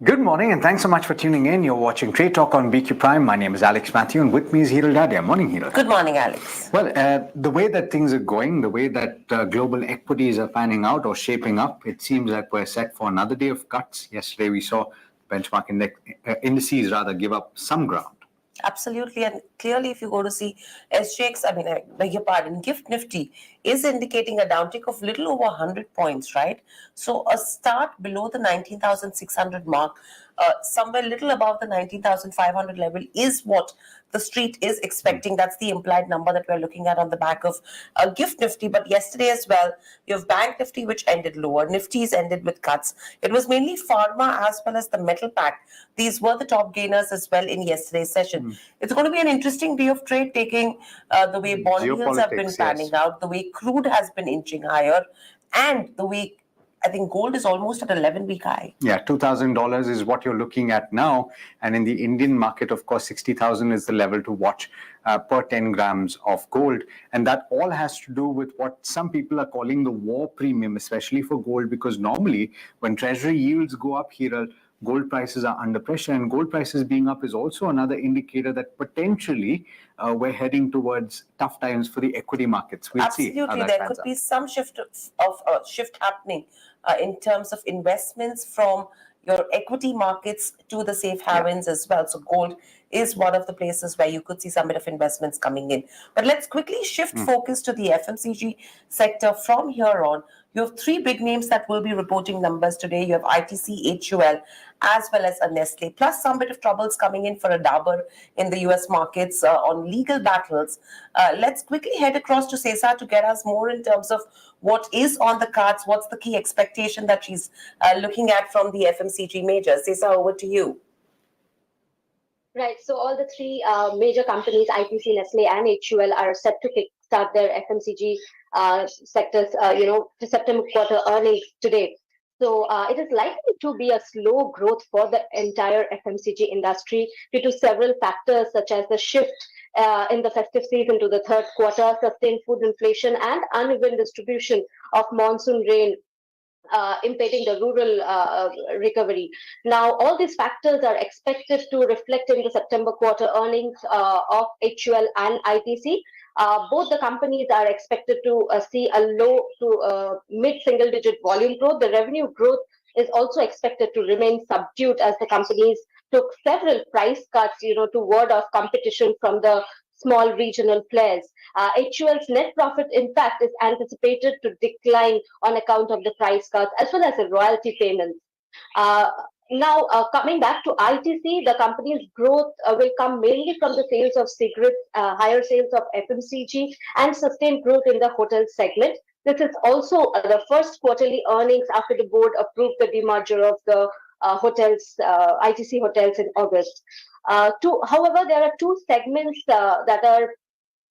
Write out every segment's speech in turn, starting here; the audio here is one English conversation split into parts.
Good morning and thanks so much for tuning in. You're watching Trade Talk on BQ Prime. My name is Mathew and with me is Hiral Dadia. Morning, Hiral. Good morning, Alex. Well, the way that things are going, the way that global equities are panning out or shaping up, it seems like we're set for another day of cuts. Yesterday we saw benchmark indices give up some ground. Absolutely, and clearly, if you go to see SGX, I beg your pardon, Gift Nifty is indicating a downtick of little over 100 points, right? So a start below the 19,600 mark, somewhere little above the 19,500 level is what the street is expecting. That's the implied number that we're looking at on the back of Gift Nifty. But yesterday as well, you have Bank Nifty, which ended lower. Nifty's ended with cuts. It was mainly pharma as well as the metal pack. These were the top gainers as well in yesterday's session. It's going to be an interesting day of trade, taking the way bond yields have been panning out, the way crude has been inching higher, and the way I think gold is almost at 11-week high. Yeah, $2,000 is what you're looking at now. And in the Indian market, of course, 60,000 is the level to watch per 10 grams of gold. And that all has to do with what some people are calling the war premium, especially for gold, because normally when treasury yields go up here, gold prices are under pressure, and gold prices being up is also another indicator that potentially we're heading towards tough times for the equity markets. We'll see. Absolutely, there could be some shift happening in terms of investments from your equity markets to the safe havens as well. So gold is one of the places where you could see some bit of investments coming in. But let's quickly shift focus to the FMCG sector from here on. You have three big names that will be reporting numbers today. You have ITC, HUL, as well as a Nestle, plus some bit of troubles coming in for a Dabur in the US markets on legal battles. Let's quickly head across to Sesa to get us more in terms of what is on the cards, what's the key expectation that she's looking at from the FMCG majors. Sesa, over to you. Right. So all the three major companies, ITC, Nestle, and HUL, are set to kickstart their FMCG sectors, to September quarter earnings today. So it is likely to be a slow growth for the entire FMCG industry due to several factors such as the shift in the festive season to the third quarter, sustained food inflation, and uneven distribution of monsoon rain impeding the rural recovery. Now, all these factors are expected to reflect in the September quarter earnings of HUL and ITC. Both the companies are expected to see a low to mid-single-digit volume growth. The revenue growth is also expected to remain subdued as the companies took several price cuts, to ward off competition from the small regional players. HUL's net profit, in fact, is anticipated to decline on account of the price cuts as well as the royalty payments. Now, coming back to ITC, the company's growth will come mainly from the sales of cigarettes, higher sales of FMCG, and sustained growth in the hotel segment. This is also the first quarterly earnings after the board approved the demerger of the ITC hotels in August. However, there are two segments that are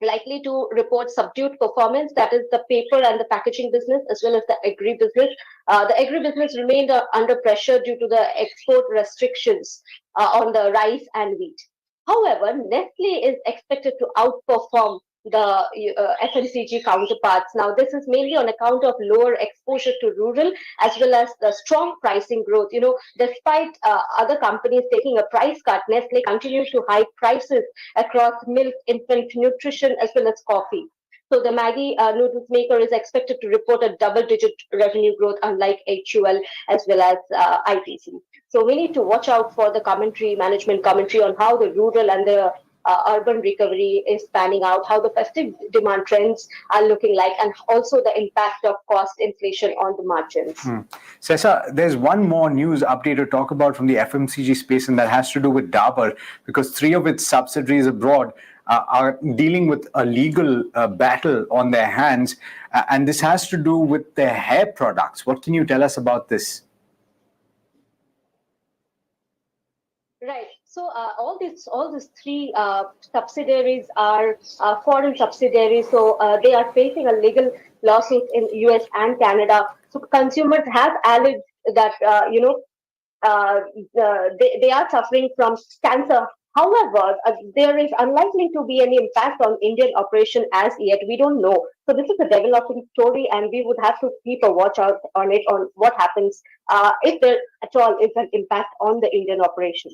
likely to report subdued performance. That is the paper and the packaging business, as well as the agri business. The agri business remained under pressure due to the export restrictions on the rice and wheat. However, Nestle is expected to outperform the FMCG counterparts. Now, this is mainly on account of lower exposure to rural as well as the strong pricing growth. Despite other companies taking a price cut, Nestle continues to hike prices across milk, infant nutrition, as well as coffee. So the Maggi noodles maker is expected to report a double-digit revenue growth, unlike HUL as well as ITC. So we need to watch out for the management commentary on how the rural and the urban recovery is panning out, how the festive demand trends are looking like, and also the impact of cost inflation on the margins. Sesa, there's one more news update to talk about from the FMCG space, and that has to do with Dabur, because three of its subsidiaries abroad are dealing with a legal battle on their hands, and this has to do with their hair products. What can you tell us about this? Right. So all these three subsidiaries are foreign subsidiaries. So they are facing a legal lawsuit in US and Canada. So consumers have alleged that they are suffering from cancer However, there is unlikely to be any impact on Indian operation as yet. We don't know. So this is a developing story, and we would have to keep a watch out on it, on what happens if there at all is an impact on the Indian operation.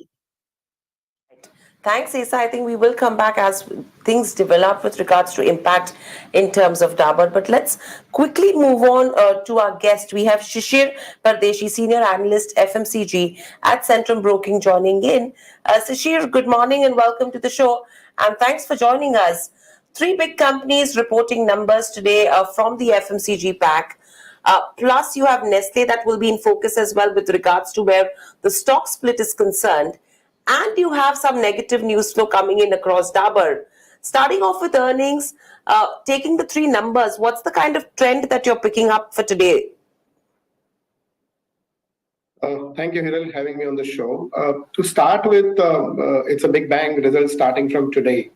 Thanks, Isa. I think we will come back as things develop with regards to impact in terms of Dabur. But let's quickly move on to our guest. We have Pardeshi, Senior Analyst, FMCG at Centrum Broking, joining in. Shishir, good morning and welcome to the show. And thanks for joining us. Three big companies reporting numbers today from the FMCG pack. Plus, you have Nestle that will be in focus as well with regards to where the stock split is concerned. And you have some negative news flow coming in across Dabur. Starting off with earnings, taking the three numbers, what's the kind of trend that you're picking up for today? Thank you, Hiral, having me on the show. To start with, it's a big bang result starting from today.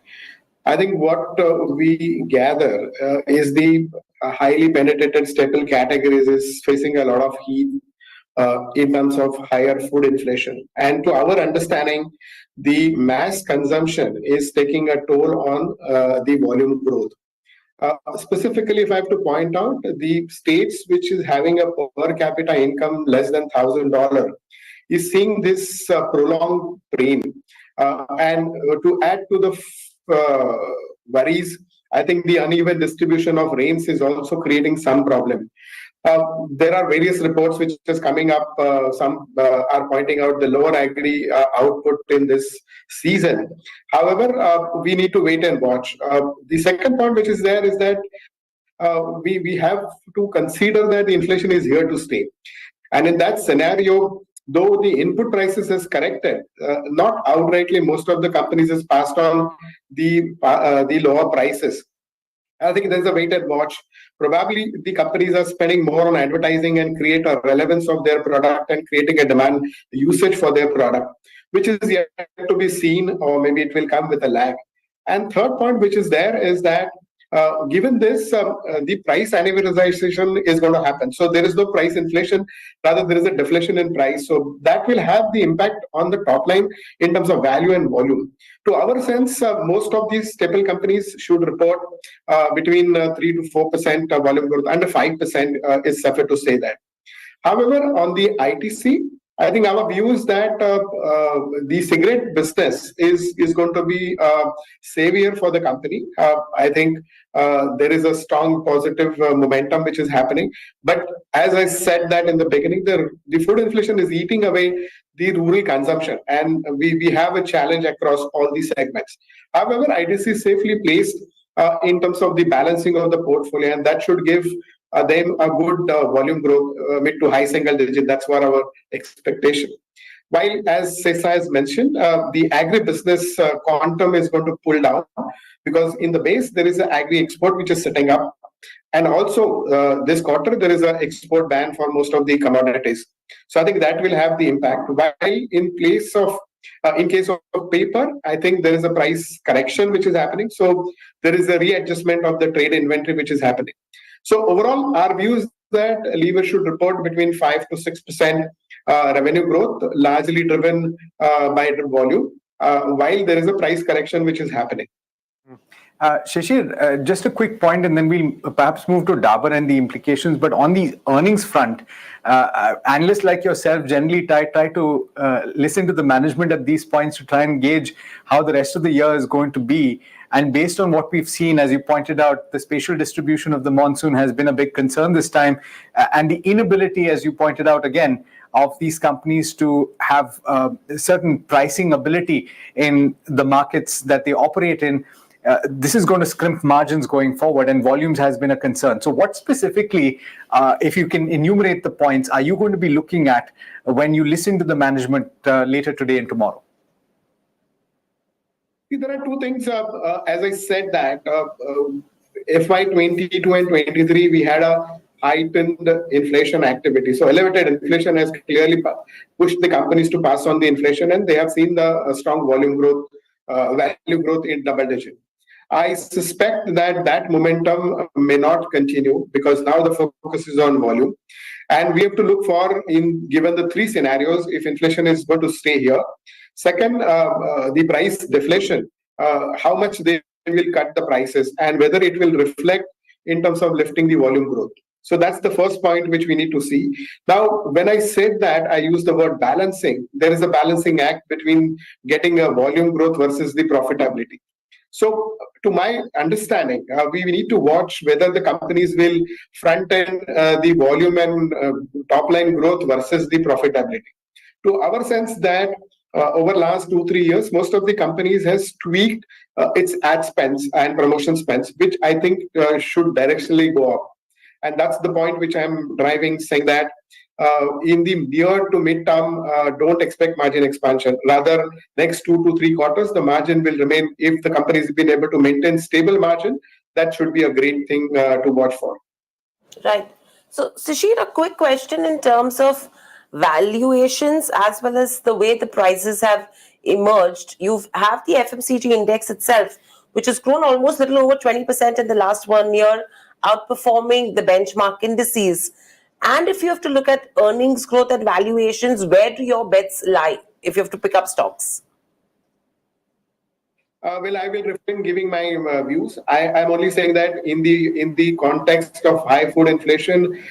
I think what we gather is the highly penetrated staple categories is facing a lot of heat in terms of higher food inflation. And to our understanding, the mass consumption is taking a toll on the volume growth. Specifically, if I have to point out, the states which is having a per capita income less than $1,000 is seeing this prolonged rain. And to add to the worries, I think the uneven distribution of rains is also creating some problem. There are various reports which is coming up. Some are pointing out the lower agri output in this season. However, we need to wait and watch. The second point which is there is that we have to consider that the inflation is here to stay. And in that scenario, though the input prices has corrected, not outrightly, most of the companies has passed on the lower prices. I think there's a wait and watch. Probably the companies are spending more on advertising and create a relevance of their product and creating a demand usage for their product, which is yet to be seen, or maybe it will come with a lag. And third point which is there is that given this, the price annualization is going to happen. So there is no price inflation, rather there is a deflation in price. So that will have the impact on the top line in terms of value and volume. To our sense, most of these staple companies should report between 3 to 4% volume growth. Under 5% is safer to say that. However, on the ITC, I think our view is that the cigarette business is going to be savior for the company. I think there is a strong positive momentum which is happening. But as I said that in the beginning, the food inflation is eating away the rural consumption, and we have a challenge across all these segments. However, ITC is safely placed in terms of the balancing of the portfolio, and that should give them a good volume growth, mid to high single digit. That's what our expectation. While, as Sesa has mentioned, the agri-business quantum is going to pull down because in the base, there is an agri-export which is setting up. And also, this quarter, there is an export ban for most of the commodities. So I think that will have the impact. While in case of paper, I think there is a price correction which is happening. So there is a readjustment of the trade inventory which is happening. So overall, our view is that Lever should report between 5 to 6% revenue growth, largely driven by volume, while there is a price correction which is happening. Shishir, just a quick point, and then we'll perhaps move to Dabur and the implications. But on the earnings front, analysts like yourself generally try to listen to the management at these points to try and gauge how the rest of the year is going to be. And based on what we've seen, as you pointed out, the spatial distribution of the monsoon has been a big concern this time. And the inability, as you pointed out again, of these companies to have certain pricing ability in the markets that they operate in. This is going to scrimp margins going forward, and volumes has been a concern. So what specifically, if you can enumerate the points, are you going to be looking at when you listen to the management later today and tomorrow? There are two things. As I said that FY22 and 23, we had a heightened inflation activity. So elevated inflation has clearly pushed the companies to pass on the inflation, and they have seen the strong volume growth, value growth in double digit. I suspect that momentum may not continue because now the focus is on volume. And we have to look for, given the three scenarios, if inflation is going to stay here, Second, the price deflation, how much they will cut the prices and whether it will reflect in terms of lifting the volume growth. So that's the first point which we need to see. Now, when I said that, I use the word balancing. There is a balancing act between getting a volume growth versus the profitability. So, to my understanding, we need to watch whether the companies will front end the volume and top line growth versus the profitability. To our sense that over last 2-3 years, most of the companies has tweaked its ad spends and promotion spends, which I think should directionally go up. And that's the point which I'm driving, saying that in the near to mid-term, don't expect margin expansion. Rather, next 2 to 3 quarters, the margin will remain. If the company has been able to maintain stable margin, that should be a great thing to watch for. Right. So, Shishir, a quick question in terms of valuations as well as the way the prices have emerged. You have the FMCG index itself, which has grown almost a little over 20% in the last 1 year, outperforming the benchmark indices. And if you have to look at earnings growth and valuations, where do your bets lie if you have to pick up stocks? Well, I will refrain giving my views. I'm only saying that in the context of high food inflation,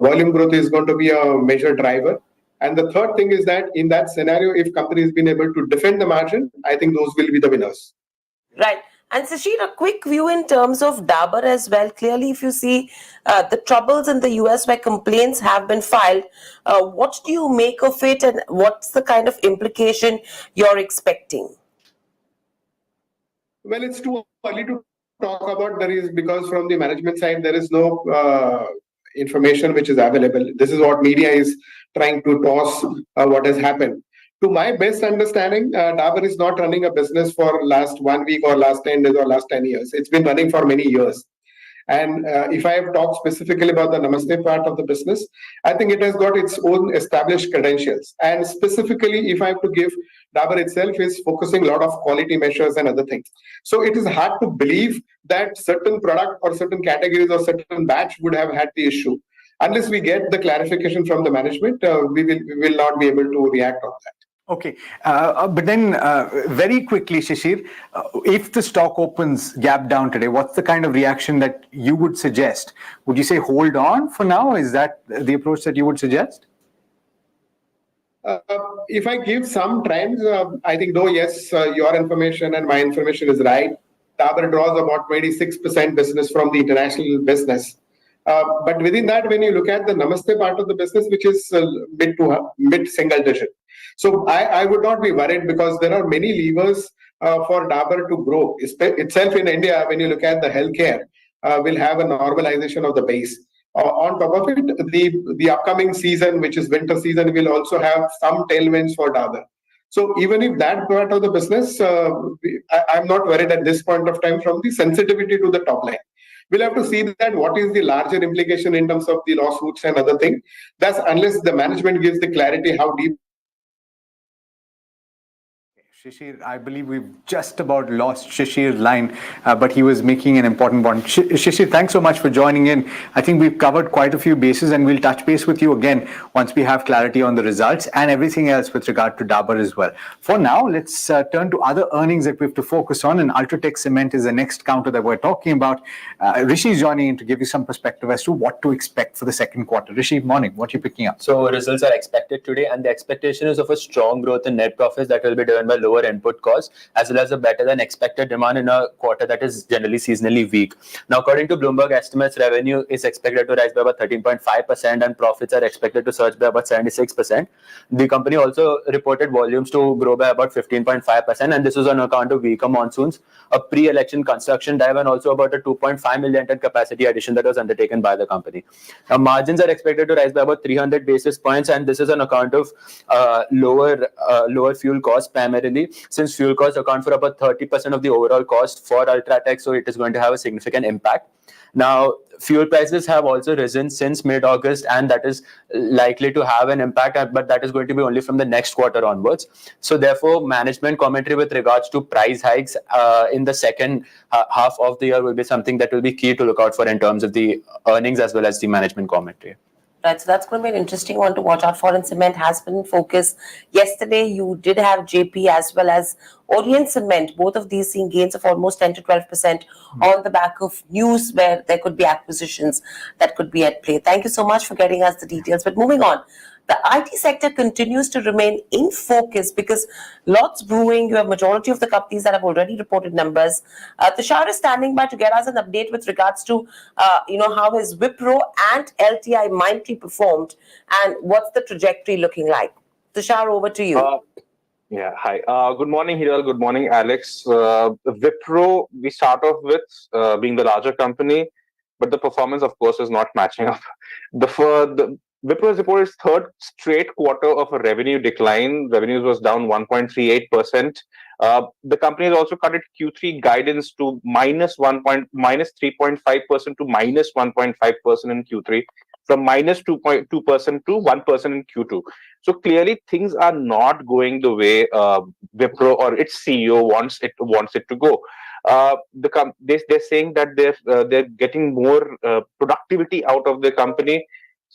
volume growth is going to be a major driver. And the third thing is that in that scenario, if companies been able to defend the margin, I think those will be the winners. Right. And Shishir, a quick view in terms of Dabur as well. Clearly, if you see the troubles in the US where complaints have been filed, what do you make of it and what's the kind of implication you're expecting? Well, it's too early to talk about because from the management side, there is no information which is available. This is what media is trying to toss what has happened. To my best understanding, Dabur is not running a business for last 1 week or last 10 days or last 10 years. It's been running for many years. And if I have talked specifically about the Namaste part of the business, I think it has got its own established credentials. And specifically, if I have to give, Dabur itself is focusing a lot of quality measures and other things. So it is hard to believe that certain product or certain categories or certain batch would have had the issue. Unless we get the clarification from the management, we will not be able to react on that. Okay, but then very quickly, Shishir, if the stock opens gap down today, what's the kind of reaction that you would suggest? Would you say hold on for now? Is that the approach that you would suggest? If I give some trends, I think though, yes, your information and my information is right. Dabur draws about 26% business from the international business. But within that, when you look at the Namaste part of the business, which is mid single digit. So I would not be worried because there are many levers for Dabur to grow. Itself in India, when you look at the healthcare, will have a normalization of the base. On top of it, the upcoming season, which is winter season, will also have some tailwinds for Dabur. So even if that part of the business, I'm not worried at this point of time from the sensitivity to the top line. We'll have to see that what is the larger implication in terms of the lawsuits and other things. That's unless the management gives the clarity how deep. Shishir, I believe we've just about lost Shishir's line, but he was making an important point. Shishir, thanks so much for joining in. I think we've covered quite a few bases and we'll touch base with you again once we have clarity on the results and everything else with regard to Dabur as well. For now, let's turn to other earnings that we have to focus on, and Ultratech Cement is the next counter that we're talking about. Rishi is joining in to give you some perspective as to what to expect for the second quarter. Rishi, morning. What are you picking up? So results are expected today, and the expectation is of a strong growth in net profits that will be driven by lower input costs as well as a better than expected demand in a quarter that is generally seasonally weak. Now, according to Bloomberg estimates, revenue is expected to rise by about 13.5% and profits are expected to surge by about 76%. The company also reported volumes to grow by about 15.5%, and this was on account of weaker monsoons, a pre-election construction drive, and also about a 2.5 million ton capacity addition that was undertaken by the company. Now, margins are expected to rise by about 300 basis points, and this is on account of lower fuel costs primarily, since fuel costs account for about 30% of the overall cost for Ultratech, so it is going to have a significant impact. Now, fuel prices have also risen since mid-August, and that is likely to have an impact, but that is going to be only from the next quarter onwards. So therefore, management commentary with regards to price hikes in the second half of the year will be something that will be key to look out for in terms of the earnings as well as the management commentary. Right, so that's going to be an interesting one to watch out for. And cement has been in focus. Yesterday, you did have JP as well as Orient Cement, both of these seeing gains of almost 10 to 12% on the back of news where there could be acquisitions that could be at play. Thank you so much for getting us the details. But moving on, the IT sector continues to remain in focus because lots brewing. You have majority of the companies that have already reported numbers. Tushar is standing by to get us an update with regards to, how his Wipro and LTI Mindtree performed and what's the trajectory looking like. Tushar, over to you. Yeah, hi. Good morning, Hiral. Good morning, Alex. Wipro, we start off with being the larger company, but the performance, of course, is not matching up. The Wipro has reported its third straight quarter of a revenue decline. Revenues was down 1.38%. The company has also cut its Q3 guidance to minus 3.5% to minus 1.5% in Q3, from minus 2.2% to 1% in Q2. So clearly, things are not going the way Wipro or its CEO wants it to go. They're saying that they're getting more productivity out of the company.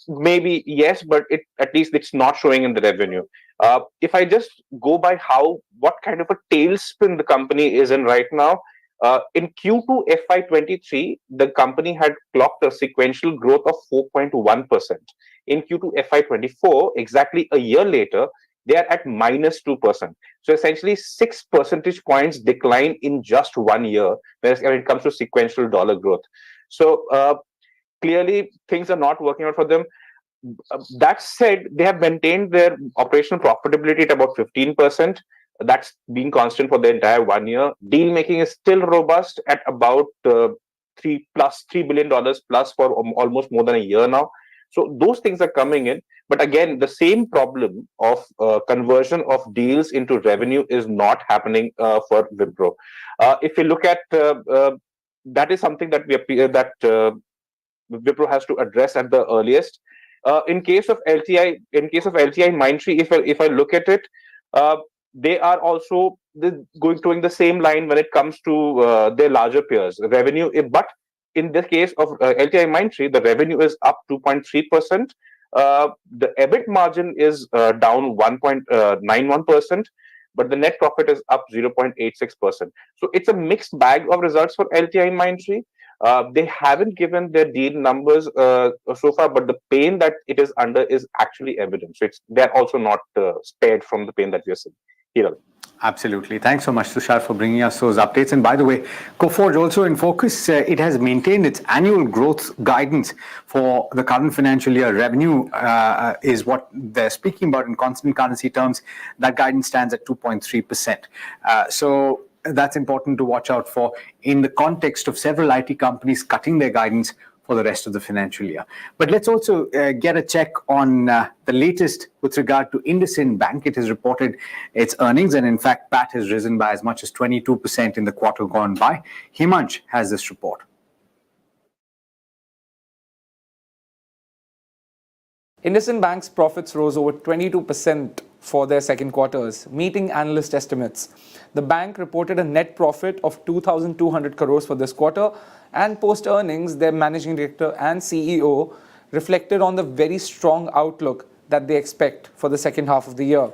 Maybe yes, but at least it's not showing in the revenue. If I just go by what kind of a tailspin the company is in right now, in Q2 FY23, the company had clocked a sequential growth of 4.1%. In Q2 FY24, exactly a year later, they are at minus 2%. So essentially 6 percentage points decline in just 1 year when it comes to sequential dollar growth. So clearly things are not working out for them. That said, they have maintained their operational profitability at about 15%. That's been constant for the entire 1 year. Deal making is still robust at about $3 billion plus for almost more than a year now. So those things are coming in. But again, the same problem of conversion of deals into revenue is not happening for Wipro. If you look at that is something that Wipro has to address at the earliest. In case of LTI Mindtree, if I look at it, they are also doing the same line when it comes to their larger peers. Revenue, but in the case of LTI Mindtree, the revenue is up 2.3%. The EBIT margin is down 1.91%, but the net profit is up 0.86%. So it's a mixed bag of results for LTI Mindtree. They haven't given their deal numbers so far, but the pain that it is under is actually evident. So they're also not spared from the pain that we are seeing. Hiral. Absolutely. Thanks so much, Tushar, for bringing us those updates. And by the way, Coforge also in focus. It has maintained its annual growth guidance for the current financial year. Revenue is what they're speaking about in constant currency terms. That guidance stands at 2.3%. So that's important to watch out for in the context of several IT companies cutting their guidance for the rest of the financial year. But let's also get a check on the latest with regard to IndusInd Bank. It has reported its earnings, and in fact, PAT has risen by as much as 22% in the quarter gone by. Himansh has this report. IndusInd Bank's profits rose over 22% for their second quarters, meeting analyst estimates. The bank reported a net profit of 2,200 crores for this quarter, and post-earnings, their managing director and CEO reflected on the very strong outlook that they expect for the second half of the year.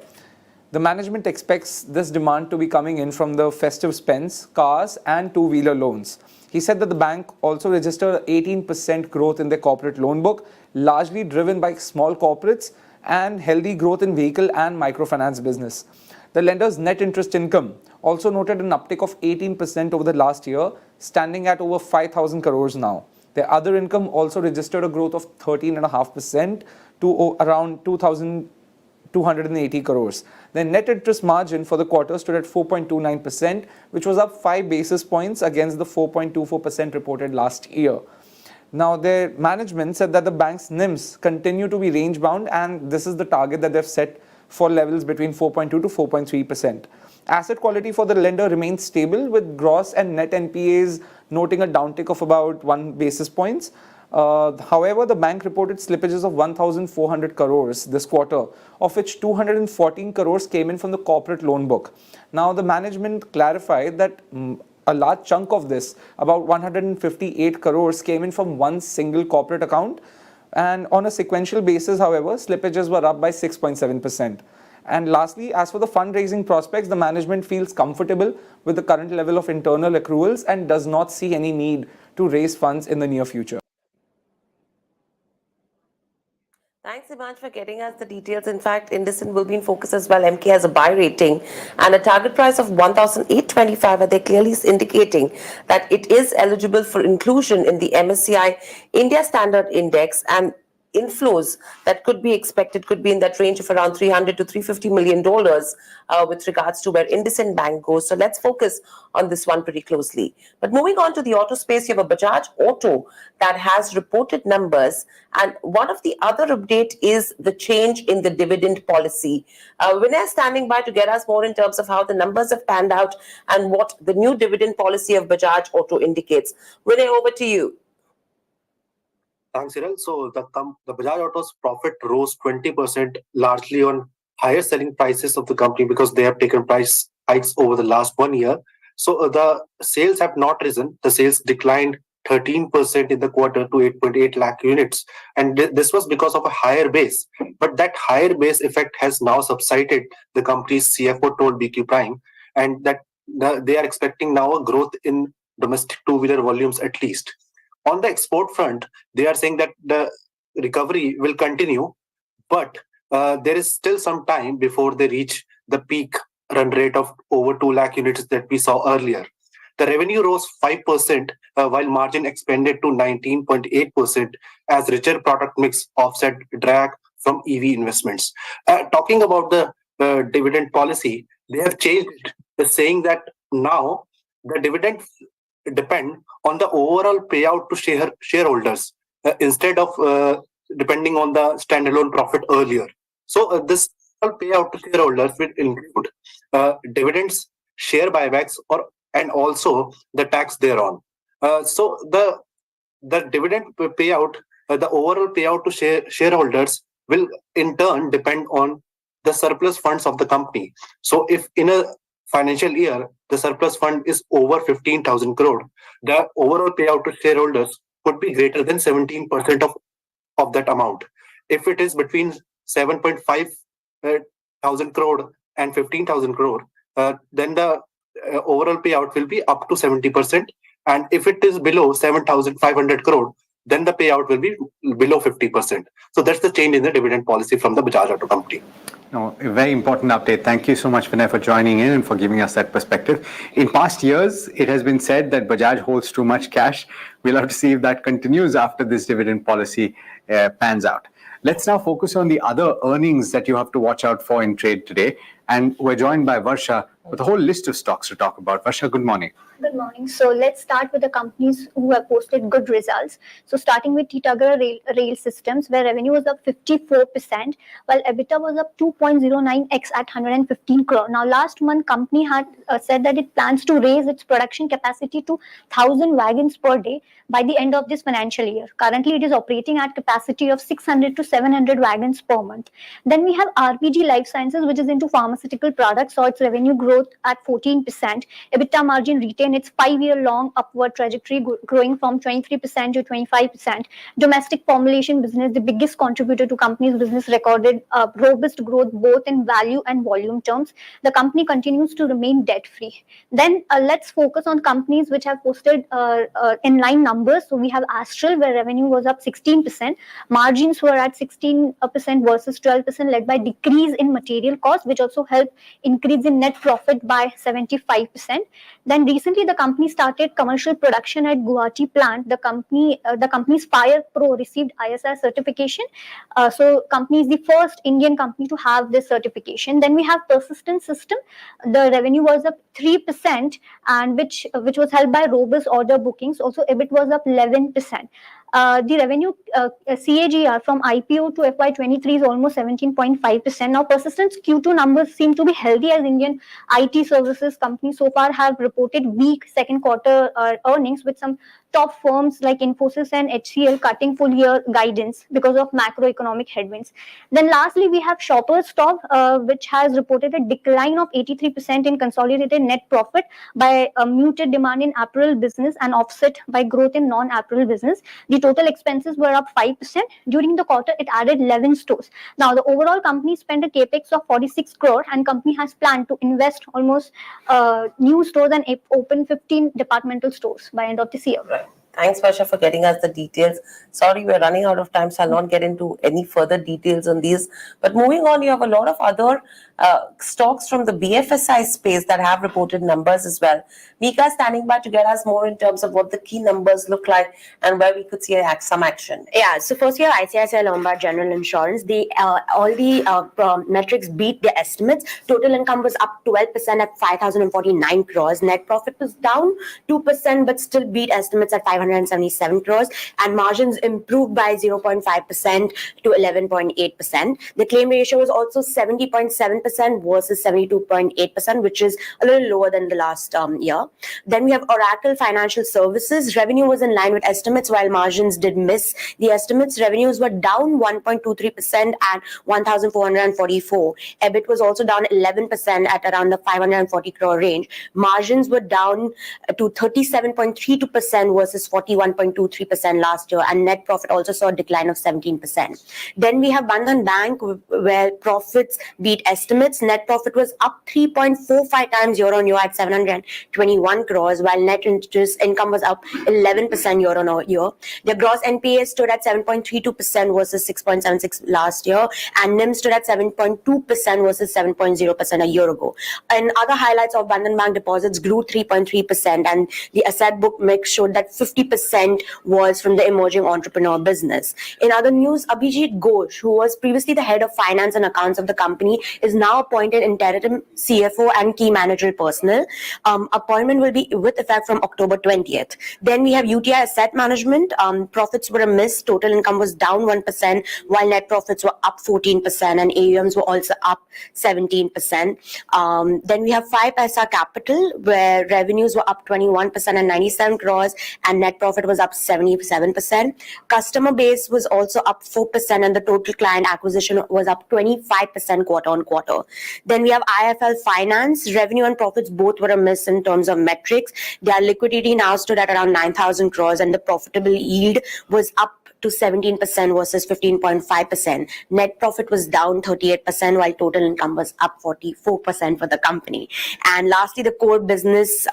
The management expects this demand to be coming in from the festive spends, cars and two-wheeler loans. He said that the bank also registered 18% growth in their corporate loan book, largely driven by small corporates, and healthy growth in vehicle and microfinance business. The lender's net interest income also noted an uptick of 18% over the last year, standing at over 5,000 crores now. Their other income also registered a growth of 13.5% to around 2,280 crores. Their net interest margin for the quarter stood at 4.29%, which was up 5 basis points against the 4.24% reported last year. Now, their management said that the bank's NIMs continue to be range-bound, and this is the target that they've set for levels between 4.2 to 4.3%. Asset quality for the lender remains stable, with gross and net NPAs noting a downtick of about 1 basis points. However, the bank reported slippages of 1,400 crores this quarter, of which 214 crores came in from the corporate loan book. Now, the management clarified that a large chunk of this, about 158 crores, came in from one single corporate account, And on a sequential basis, however, slippages were up by 6.7%. And lastly, as for the fundraising prospects, the management feels comfortable with the current level of internal accruals and does not see any need to raise funds in the near future. Thanks, Imanj, for getting us the details. In fact, IndusInd will be in focus as well. MK has a buy rating and a target price of 1,825, and they're clearly indicating that it is eligible for inclusion in the MSCI India Standard Index, and inflows that could be expected could be in that range of around $300 to $350 million with regards to where IndusInd Bank goes. So let's focus on this one pretty closely. But moving on to the auto space, you have a Bajaj Auto that has reported numbers, and one of the other update is the change in the dividend policy. Vinay is standing by to get us more in terms of how the numbers have panned out and what the new dividend policy of Bajaj Auto indicates. Vinay, over to you. Thanks, Hiral. So the Bajaj Auto's profit rose 20%, largely on higher selling prices of the company because they have taken price hikes over the last 1 year. So the sales have not risen. The sales declined 13% in the quarter to 8.8 lakh units. And this was because of a higher base. But that higher base effect has now subsided, the company's CFO told BQ Prime, and that they are expecting now a growth in domestic two-wheeler volumes at least. On the export front, they are saying that the recovery will continue, but there is still some time before they reach the peak run rate of over 2 lakh units that we saw earlier. The revenue rose 5% while margin expanded to 19.8% as richer product mix offset drag from EV investments. Talking about the dividend policy, they have changed it, saying that now the dividend depend on the overall payout to shareholders instead of depending on the standalone profit earlier. So this payout to shareholders will include dividends, share buybacks, and also the tax thereon. So the dividend payout, the overall payout to shareholders will in turn depend on the surplus funds of the company. So if in a financial year the surplus fund is over 15,000 crore, the overall payout to shareholders could be greater than 17% of that amount. If it is between 7.5 thousand crore and 15,000 crore, then the overall payout will be up to 70%. And if it is below 7,500 crore, then the payout will be below 50%. So that's the change in the dividend policy from the Bajaj Auto Company. No, a very important update. Thank you so much, Vinay, for joining in and for giving us that perspective. In past years, it has been said that Bajaj holds too much cash. We'll have to see if that continues after this dividend policy pans out. Let's now focus on the other earnings that you have to watch out for in trade today. And we're joined by Varsha with a whole list of stocks to talk about. Varsha, good morning. Good morning. So let's start with the companies who have posted good results. So starting with Titagarh Rail Systems, where revenue was up 54%, while EBITDA was up 2.09x at 115 crore. Now, last month, company had said that it plans to raise its production capacity to 1,000 wagons per day by the end of this financial year. Currently, it is operating at capacity of 600 to 700 wagons per month. Then we have RPG Life Sciences, which is into pharmaceutical products, saw its revenue growth at 14%. EBITDA margin retained its 5-year-long upward trajectory, growing from 23% to 25%. Domestic formulation business, the biggest contributor to company's business, recorded robust growth both in value and volume terms. The company continues to remain debt-free. Then let's focus on companies which have posted in-line numbers. So we have Astral, where revenue was up 16%. Margins were at 16% versus 12%, led by decrease in material costs, which also helped increase in net profit by 75%. Then recently, the company started commercial production at Guwahati plant. The company's Fire Pro received ISR certification. So company is the first Indian company to have this certification. Then we have Persistent System. The revenue was up 3%, and which was helped by robust order bookings. Also, EBIT was up 11%. The revenue CAGR from IPO to FY23 is almost 17.5%. Now, Persistent's Q2 numbers seem to be healthy, as Indian IT services companies so far have reported weak second quarter earnings with some top firms like Infosys and HCL cutting full year guidance because of macroeconomic headwinds. Then lastly, we have Shoppers Stop, which has reported a decline of 83% in consolidated net profit by muted demand in apparel business and offset by growth in non-apparel business. The total expenses were up 5%. During the quarter, it added 11 stores. Now, the overall company spent a capex of 46 crore, and company has planned to invest almost new stores and open 15 departmental stores by end of this year. Right. Thanks, Varsha, for getting us the details. Sorry, we're running out of time, so I'll not get into any further details on these. But moving on, you have a lot of other stocks from the BFSI space that have reported numbers as well. Mika standing by to get us more in terms of what the key numbers look like and where we could see some action. Yeah, so first year ICICI Lombard General Insurance, all the metrics beat their estimates. Total income was up 12% at 5,049 crores. Net profit was down 2% but still beat estimates at 577 crores, and margins improved by 0.5% to 11.8%. The claim ratio was also 70.7% versus 72.8%, which is a little lower than the last year. Then we have Oracle Financial Services. Revenue was in line with estimates while margins did miss the estimates. Revenues were down 1.23% at 1,444. EBIT was also down 11% at around the 540 crore range. Margins were down to 37.32% versus 41.23% last year, and net profit also saw a decline of 17%. Then we have Bandhan Bank, where profits beat estimates. Net profit was up 3.45 times year on year at 721 crores, while net interest income was up 11% year on year. The gross NPA stood at 7.32% versus 6.76% last year, and NIM stood at 7.2% versus 7.0% a year ago. And other highlights of Bandhan Bank deposits grew 3.3%, and the asset book mix showed that 50% was from the emerging entrepreneur business. In other news, Abhijit Ghosh, who was previously the head of finance and accounts of the company, is now appointed interim CFO and key managerial personnel. Appointment will be with effect from October 20th. Then we have UTI Asset Management. Profits were a miss. Total income was down 1%, while net profits were up 14%, and AUMs were also up 17%. Then we have 5 Paisa Capital, where revenues were up 21% and 97 crores, and net profit was up 77%. Customer base was also up 4%, and the total client acquisition was up 25% quarter on quarter. Then we have IFL Finance. Revenue and profits both were a miss in terms of metrics. Their liquidity now stood at around 9,000 crores, and the profitable yield was up to 17% versus 15.5%. Net profit was down 38%, while total income was up 44% for the company. And lastly, the core business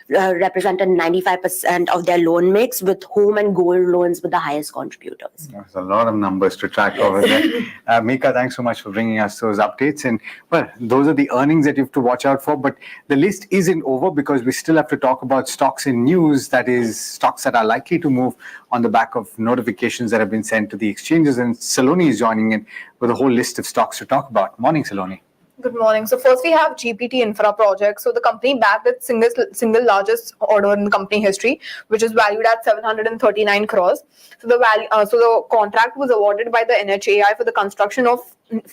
represented 95% of their loan mix, with home and gold loans with the highest contributors. There's a lot of numbers to track over there. Mika, thanks so much for bringing us those updates. And well, those are the earnings that you have to watch out for. But the list isn't over, because we still have to talk about stocks in news, that is, stocks that are likely to move on the back of notifications that have been sent to the exchanges. And Saloni is joining in with a whole list of stocks to talk about. Morning, Saloni. Good morning. So first we have GPT Infra Project. So the company backed its single largest order in the company history, which is valued at 739 crores. So the contract was awarded by the NHAI for the construction of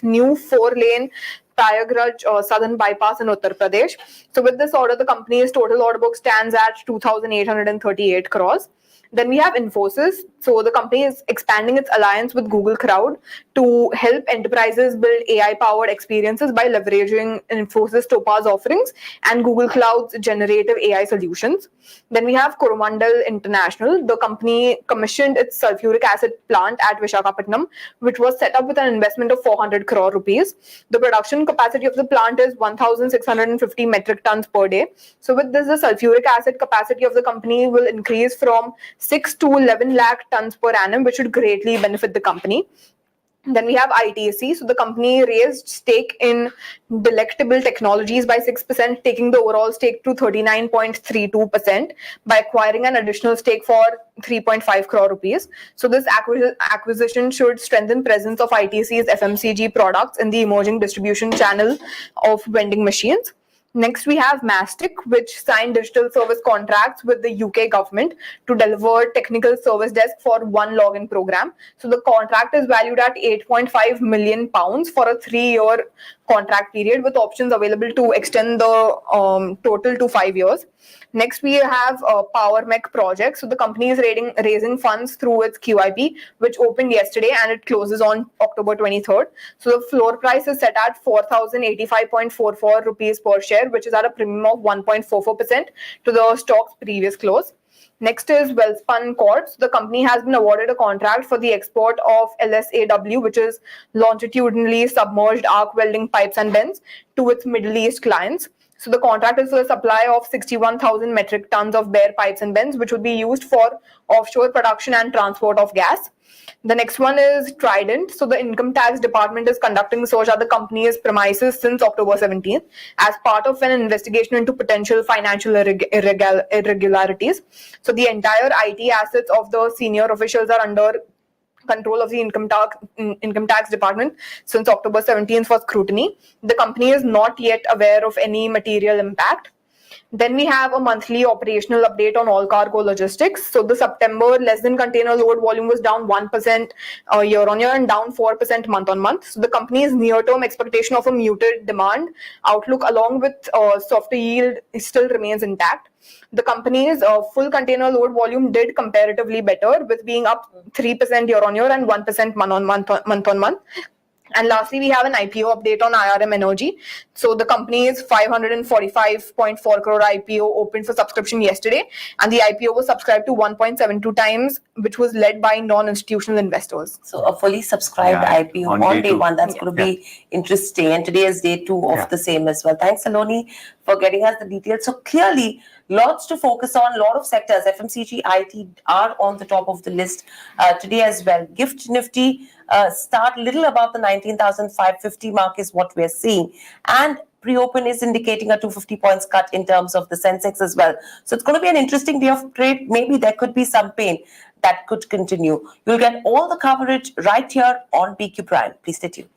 new 4-lane Prayagraj Southern Bypass in Uttar Pradesh. So with this order, the company's total order book stands at 2,838 crores. Then we have Infosys. So the company is expanding its alliance with Google Cloud to help enterprises build AI-powered experiences by leveraging Infosys Topaz offerings and Google Cloud's generative AI solutions. Then we have Coromandel International. The company commissioned its sulfuric acid plant at Visakhapatnam, which was set up with an investment of 400 crore rupees. The production capacity of the plant is 1,650 metric tons per day. So with this, the sulfuric acid capacity of the company will increase from 6 to 11 lakh tons per annum, which would greatly benefit the company. Then we have ITC. So the company raised stake in Delectable Technologies by 6%, taking the overall stake to 39.32% by acquiring an additional stake for 3.5 crore rupees. So this acquisition should strengthen presence of ITC's FMCG products in the emerging distribution channel of vending machines. Next, we have Mastic, which signed digital service contracts with the UK government to deliver technical service desk for one login program. So the contract is valued at £8.5 million for a 3-year contract period with options available to extend the total to 5 years. Next, we have Power Mech project. So the company is raising funds through its QIP, which opened yesterday and it closes on October 23rd. So the floor price is set at 4,085.44 rupees per share, which is at a premium of 1.44% to the stock's previous close. Next is Wellspun Corp. The company has been awarded a contract for the export of LSAW, which is longitudinally submerged arc welding pipes and bends, to its Middle East clients. So the contract is for the supply of 61,000 metric tons of bare pipes and bends, which would be used for offshore production and transport of gas. The next one is Trident. So the income tax department is conducting search at the company's premises since October 17th as part of an investigation into potential financial irregularities. So the entire IT assets of the senior officials are under control of the income tax department since October 17th for scrutiny. The company is not yet aware of any material impact. Then we have a monthly operational update on all cargo logistics. So the September less than container load volume was down 1% year on year and down 4% month on month. So the company's near-term expectation of a muted demand outlook along with softer yield still remains intact. The company's full container load volume did comparatively better, with being up 3% year on year and 1% month on month. And lastly, we have an IPO update on IRM Energy. So the company's 545.4 crore IPO opened for subscription yesterday, and the IPO was subscribed to 1.72 times, which was led by non-institutional investors. So a fully subscribed IPO on day one. That's going to be interesting. And today is day two of the same as well. Thanks, Saloni, for getting us the details. So clearly, lots to focus on. A lot of sectors, FMCG, IT are on the top of the list today as well. Gift Nifty start little above the 19,550 mark is what we're seeing. And pre-open is indicating a 250 points cut in terms of the Sensex as well. So it's going to be an interesting day of trade. Maybe there could be some pain that could continue. You'll get all the coverage right here on PQ Prime. Please stay tuned.